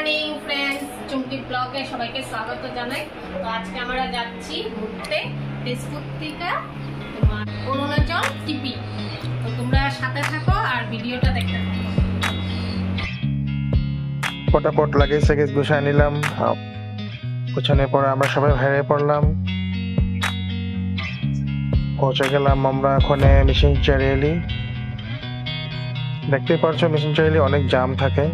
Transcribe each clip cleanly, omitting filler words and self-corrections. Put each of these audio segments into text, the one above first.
Morning friends, চুমকি ব্লগে সবাইকে স্বাগত জানাই। তো আজকে আমরা যাচ্ছি ঘুরতে তেজপুর থেকে তোমার অরুণাচল টিপি। তো তোমরা সাথে থাকো আর ভিডিওটা দেখতে থাকো। পটাপট লাগেজ সাগেজ গুছায় নিলাম, গুছানোর পরে আমরা সবাই বাইরে পড়লাম। পৌঁছে গেলাম আমরা ওখানে মিশন চারিয়ালি। দেখতে পারছো মিশন চারিয়ালি অনেক জাম থাকে।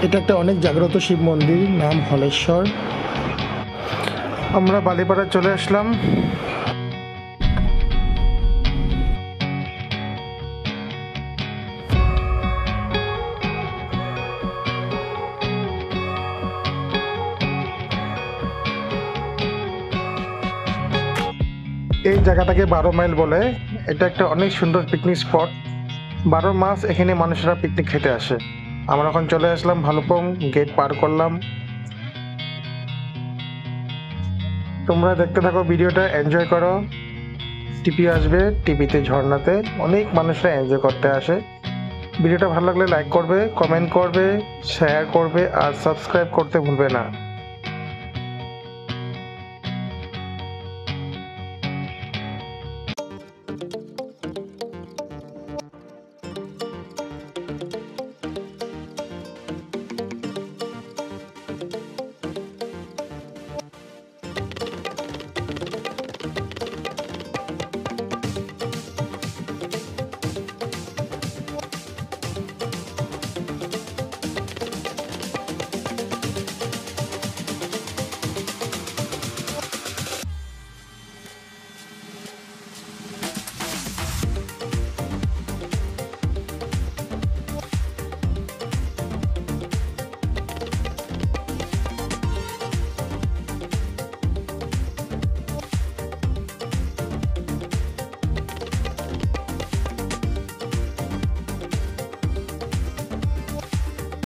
এটা একটা অনেক জাগ্রত শিব মন্দির, নাম হলেশ্বর। আমরা বালিপাড়া চলে আসলাম। এই জায়গাটাকে 12 মাইল বলে। এটা একটা অনেক সুন্দর পিকনিক স্পট। 12 মাস এখানে মানুষেরা পিকনিক খেতে আসে। আমরা এখন চলে আসলাম ভালুকং, গেট পার করলাম। তোমরা দেখতে থাকো, ভিডিওটা এনজয় করো। টিপি আসবে, টিপিতে ঝর্ণাতে অনেক মানুষরা এনজয় করতে আসে। ভিডিওটা ভালো লাগলে লাইক করবে, কমেন্ট করবে, শেয়ার করবে আর সাবস্ক্রাইব করতে ভুলবে না।